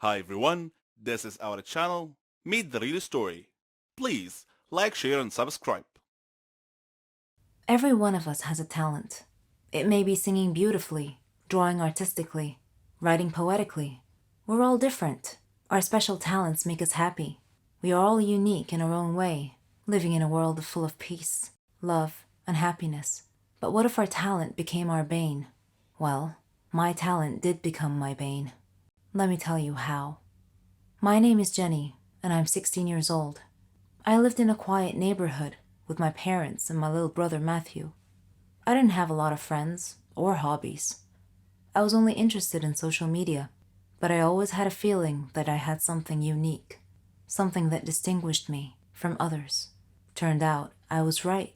Hi everyone, this is our channel, Meet the Real Story. Please like, share and subscribe. Every one of us has a talent. It may be singing beautifully, drawing artistically, writing poetically. We're all different. Our special talents make us happy. We are all unique in our own way, living in a world full of peace, love, and happiness. But what if our talent became our bane? Well, my talent did become my bane. Let me tell you how. My name is Jenny, and I'm 16 years old. I lived in a quiet neighborhood with my parents and my little brother Matthew. I didn't have a lot of friends or hobbies. I was only interested in social media, but I always had a feeling that I had something unique, something that distinguished me from others. Turned out I was right.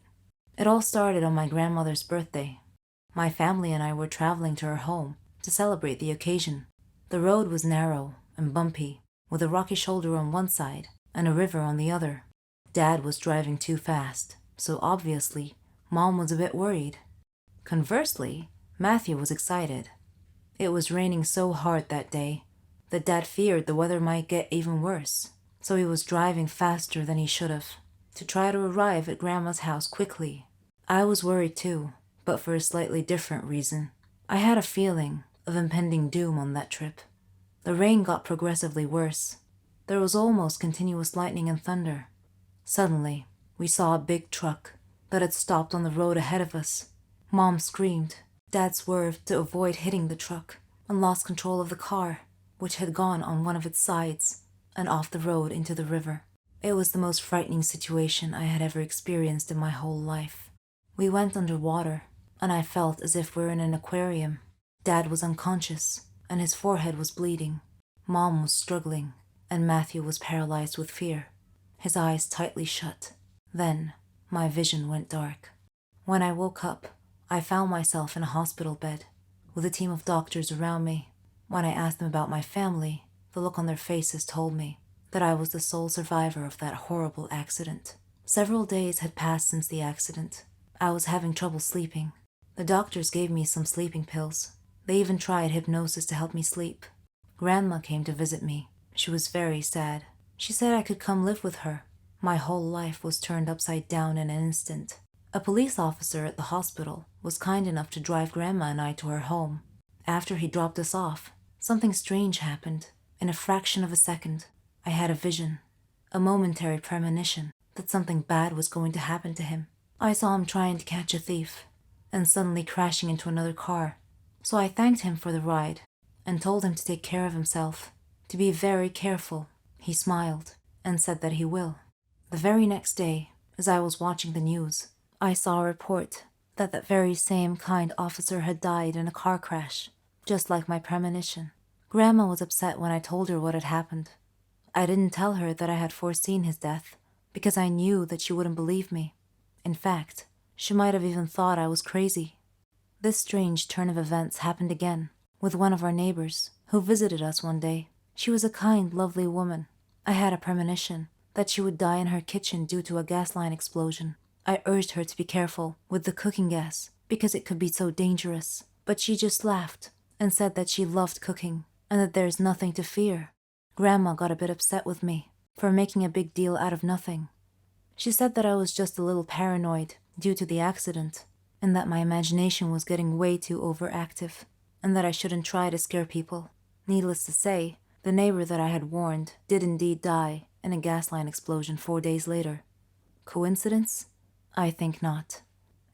It all started on my grandmother's birthday. My family and I were traveling to her home to celebrate the occasion. The road was narrow and bumpy, with a rocky shoulder on one side and a river on the other. Dad was driving too fast, so obviously, Mom was a bit worried. Conversely, Matthew was excited. It was raining so hard that day that Dad feared the weather might get even worse, so he was driving faster than he should have to try to arrive at Grandma's house quickly. I was worried too, but for a slightly different reason. I had a feeling of impending doom on that trip. The rain got progressively worse. There was almost continuous lightning and thunder. Suddenly, we saw a big truck that had stopped on the road ahead of us. Mom screamed. Dad swerved to avoid hitting the truck and lost control of the car, which had gone on one of its sides and off the road into the river. It was the most frightening situation I had ever experienced in my whole life. We went underwater, and I felt as if we were in an aquarium. Dad was unconscious, and his forehead was bleeding. Mom was struggling, and Matthew was paralyzed with fear, his eyes tightly shut. Then, my vision went dark. When I woke up, I found myself in a hospital bed, with a team of doctors around me. When I asked them about my family, the look on their faces told me that I was the sole survivor of that horrible accident. Several days had passed since the accident. I was having trouble sleeping. The doctors gave me some sleeping pills. They even tried hypnosis to help me sleep. Grandma came to visit me. She was very sad. She said I could come live with her. My whole life was turned upside down in an instant. A police officer at the hospital was kind enough to drive Grandma and I to her home. After he dropped us off, something strange happened. In a fraction of a second, I had a vision, a momentary premonition that something bad was going to happen to him. I saw him trying to catch a thief, and suddenly crashing into another car. So I thanked him for the ride, and told him to take care of himself, to be very careful. He smiled, and said that he will. The very next day, as I was watching the news, I saw a report that very same kind officer had died in a car crash, just like my premonition. Grandma was upset when I told her what had happened. I didn't tell her that I had foreseen his death, because I knew that she wouldn't believe me. In fact, she might have even thought I was crazy. This strange turn of events happened again, with one of our neighbors, who visited us one day. She was a kind, lovely woman. I had a premonition that she would die in her kitchen due to a gas line explosion. I urged her to be careful with the cooking gas, because it could be so dangerous. But she just laughed and said that she loved cooking, and that there's nothing to fear. Grandma got a bit upset with me for making a big deal out of nothing. She said that I was just a little paranoid due to the accident, and that my imagination was getting way too overactive, and that I shouldn't try to scare people. Needless to say, the neighbor that I had warned did indeed die in a gas line explosion 4 days later. Coincidence? I think not.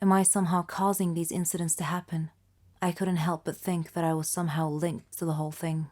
Am I somehow causing these incidents to happen? I couldn't help but think that I was somehow linked to the whole thing.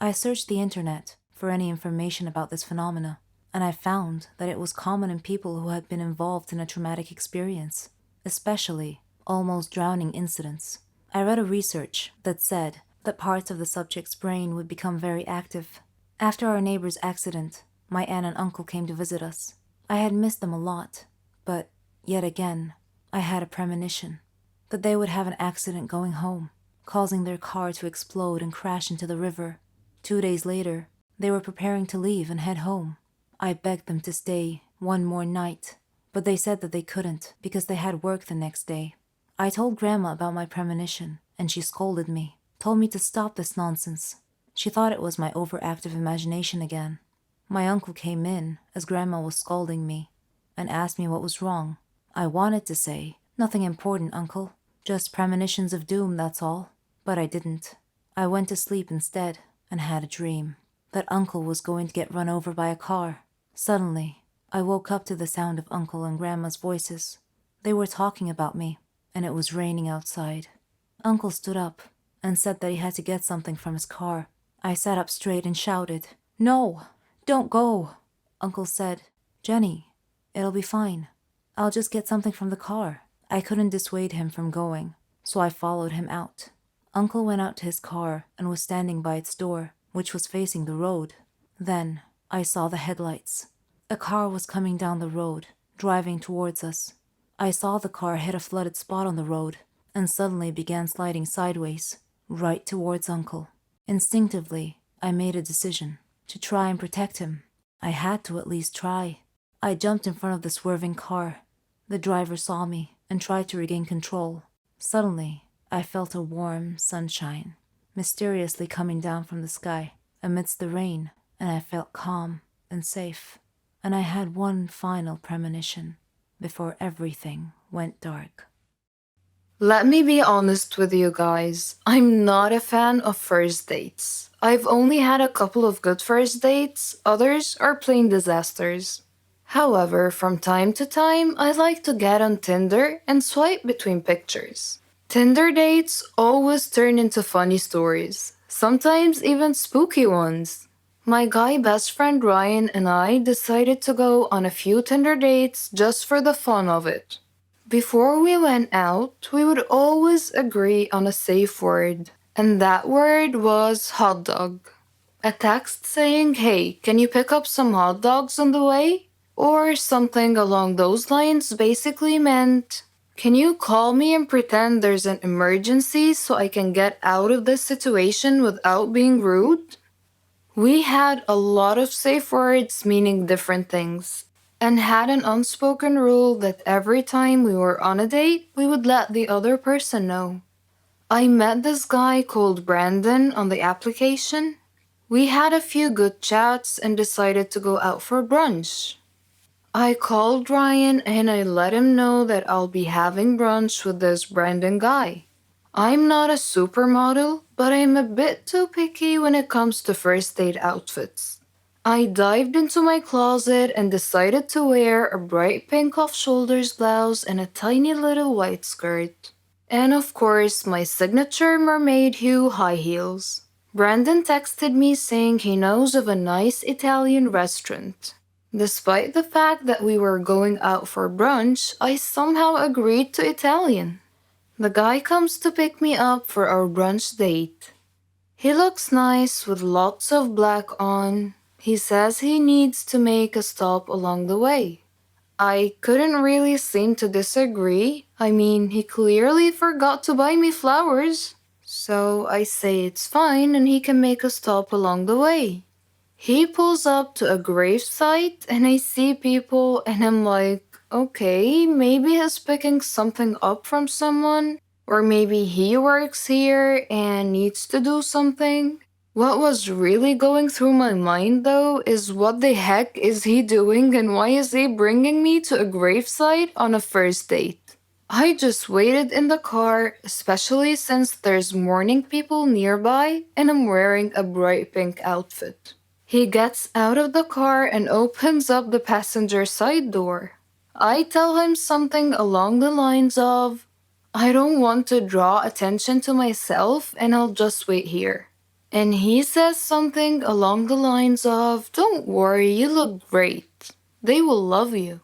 I searched the internet for any information about this phenomena, and I found that it was common in people who had been involved in a traumatic experience, especially almost drowning incidents. I read a research that said that parts of the subject's brain would become very active. After our neighbor's accident, my aunt and uncle came to visit us. I had missed them a lot, but yet again, I had a premonition that they would have an accident going home, causing their car to explode and crash into the river. 2 days later, they were preparing to leave and head home. I begged them to stay one more night, but they said that they couldn't because they had work the next day. I told Grandma about my premonition, and she scolded me, told me to stop this nonsense. She thought it was my overactive imagination again. My uncle came in as Grandma was scolding me and asked me what was wrong. I wanted to say, "Nothing important, Uncle. Just premonitions of doom, that's all." But I didn't. I went to sleep instead and had a dream that Uncle was going to get run over by a car. Suddenly, I woke up to the sound of Uncle and Grandma's voices. They were talking about me, and it was raining outside. Uncle stood up and said that he had to get something from his car. I sat up straight and shouted, "No, don't go." Uncle said, "Jenny, it'll be fine. I'll just get something from the car." I couldn't dissuade him from going, so I followed him out. Uncle went out to his car and was standing by its door, which was facing the road. Then I saw the headlights. A car was coming down the road, driving towards us. I saw the car hit a flooded spot on the road and suddenly began sliding sideways, right towards Uncle. Instinctively, I made a decision to try and protect him. I had to at least try. I jumped in front of the swerving car. The driver saw me and tried to regain control. Suddenly, I felt a warm sunshine mysteriously coming down from the sky amidst the rain, and I felt calm and safe. And I had one final premonition before everything went dark. Let me be honest with you guys. I'm not a fan of first dates. I've only had a couple of good first dates, others are plain disasters. However, from time to time, I like to get on Tinder and swipe between pictures. Tinder dates always turn into funny stories, sometimes even spooky ones. My guy best friend Ryan and I decided to go on a few Tinder dates just for the fun of it. Before we went out, we would always agree on a safe word, and that word was hot dog. A text saying, "Hey, can you pick up some hot dogs on the way?" Or something along those lines basically meant, "Can you call me and pretend there's an emergency so I can get out of this situation without being rude?" We had a lot of safe words meaning different things, and had an unspoken rule that every time we were on a date, we would let the other person know. I met this guy called Brandon on the application. We had a few good chats and decided to go out for brunch. I called Ryan and I let him know that I'll be having brunch with this Brandon guy. I'm not a supermodel, but I'm a bit too picky when it comes to first date outfits. I dived into my closet and decided to wear a bright pink off-shoulders blouse and a tiny little white skirt. And of course, my signature mermaid hue high heels. Brandon texted me saying he knows of a nice Italian restaurant. Despite the fact that we were going out for brunch, I somehow agreed to Italian. The guy comes to pick me up for our brunch date. He looks nice with lots of black on. He says he needs to make a stop along the way. I couldn't really seem to disagree. I mean, he clearly forgot to buy me flowers. So I say it's fine and he can make a stop along the way. He pulls up to a gravesite and I see people and I'm like, okay, maybe he's picking something up from someone, or maybe he works here and needs to do something. What was really going through my mind though is what the heck is he doing and why is he bringing me to a gravesite on a first date? I just waited in the car, especially since there's mourning people nearby and I'm wearing a bright pink outfit. He gets out of the car and opens up the passenger side door. I tell him something along the lines of, "I don't want to draw attention to myself and I'll just wait here." And he says something along the lines of, "Don't worry, you look great. They will love you."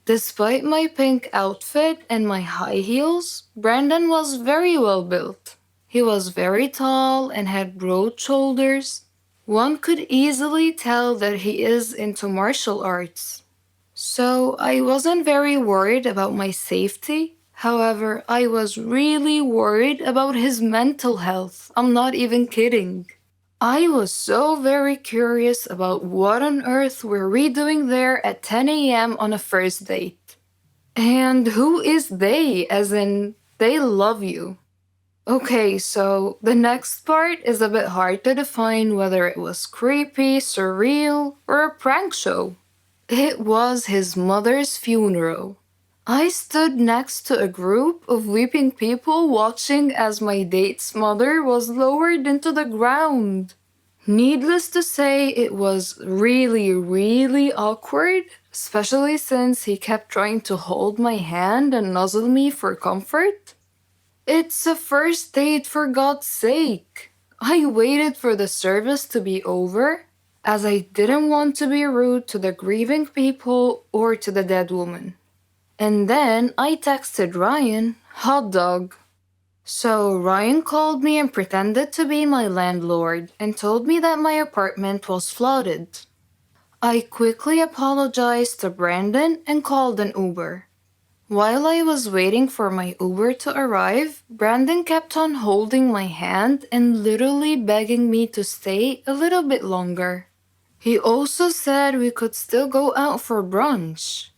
Despite my pink outfit and my high heels, Brandon was very well built. He was very tall and had broad shoulders. One could easily tell that he is into martial arts. So I wasn't very worried about my safety. However, I was really worried about his mental health. I'm not even kidding. I was so very curious about what on earth were we doing there at 10 a.m. on a first date. And who is they, as in, they love you? Okay, so the next part is a bit hard to define whether it was creepy, surreal, or a prank show. It was his mother's funeral. I stood next to a group of weeping people watching as my date's mother was lowered into the ground. Needless to say, it was really, really awkward, especially since he kept trying to hold my hand and nuzzle me for comfort. It's a first date, for God's sake. I waited for the service to be over, as I didn't want to be rude to the grieving people or to the dead woman. And then I texted Ryan, hot dog. So Ryan called me and pretended to be my landlord and told me that my apartment was flooded. I quickly apologized to Brandon and called an Uber. While I was waiting for my Uber to arrive, Brandon kept on holding my hand and literally begging me to stay a little bit longer. He also said we could still go out for brunch,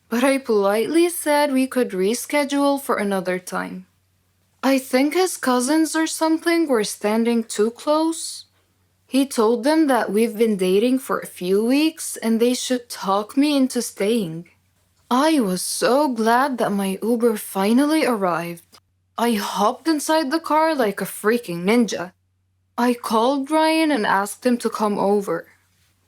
but I politely said we could reschedule for another time. I think his cousins or something were standing too close. He told them that we've been dating for a few weeks and they should talk me into staying. I was so glad that my Uber finally arrived. I hopped inside the car like a freaking ninja. I called Ryan and asked him to come over.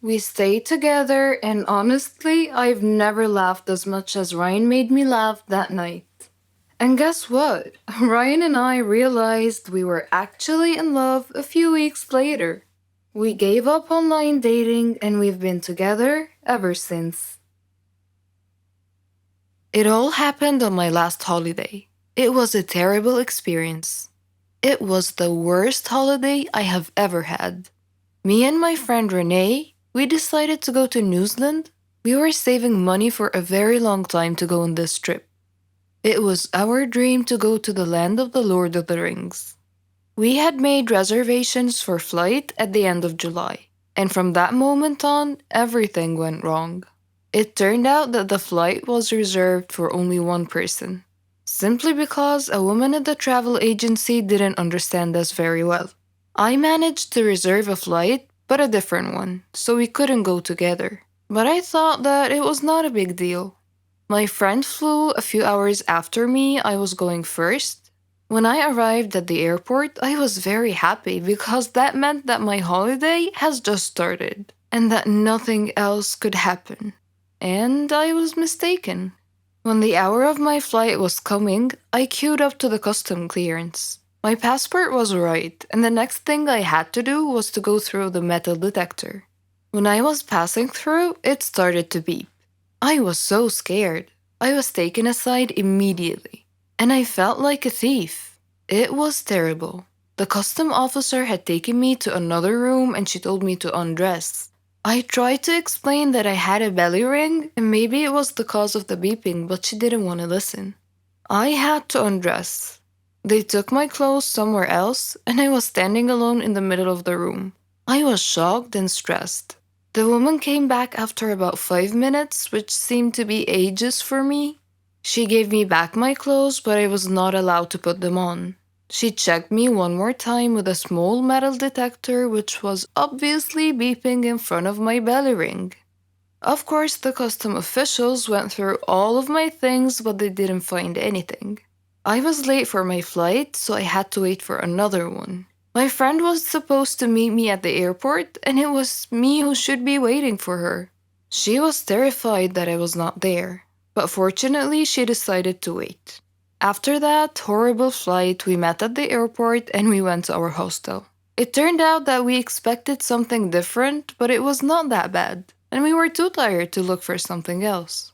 We stayed together, and honestly, I've never laughed as much as Ryan made me laugh that night. And guess what? Ryan and I realized we were actually in love a few weeks later. We gave up online dating and we've been together ever since. It all happened on my last holiday. It was a terrible experience. It was the worst holiday I have ever had. Me and my friend Renee, we decided to go to New Zealand. We were saving money for a very long time to go on this trip. It was our dream to go to the land of the Lord of the Rings. We had made reservations for flight at the end of July, and from that moment on, everything went wrong. It turned out that the flight was reserved for only one person, simply because a woman at the travel agency didn't understand us very well. I managed to reserve a flight, but a different one, so we couldn't go together. But I thought that it was not a big deal. My friend flew a few hours after me. I was going first. When I arrived at the airport, I was very happy because that meant that my holiday has just started and that nothing else could happen. And I was mistaken. When the hour of my flight was coming, I queued up to the custom clearance. My passport was right, and the next thing I had to do was to go through the metal detector. When I was passing through, it started to beep. I was so scared. I was taken aside immediately, and I felt like a thief. It was terrible. The custom officer had taken me to another room and she told me to undress. I tried to explain that I had a belly ring and maybe it was the cause of the beeping, but she didn't want to listen. I had to undress. They took my clothes somewhere else and I was standing alone in the middle of the room. I was shocked and stressed. The woman came back after about 5 minutes, which seemed to be ages for me. She gave me back my clothes, but I was not allowed to put them on. She checked me one more time with a small metal detector, which was obviously beeping in front of my belly ring. Of course, the custom officials went through all of my things, but they didn't find anything. I was late for my flight, so I had to wait for another one. My friend was supposed to meet me at the airport, and it was me who should be waiting for her. She was terrified that I was not there, but fortunately she decided to wait. After that horrible flight, we met at the airport and we went to our hostel. It turned out that we expected something different, but it was not that bad, and we were too tired to look for something else.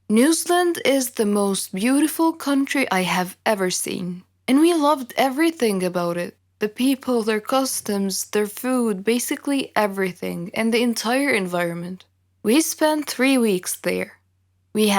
New Zealand is the most beautiful country I have ever seen, and we loved everything about it. The people, their customs, their food, basically everything, and the entire environment. We spent 3 weeks there.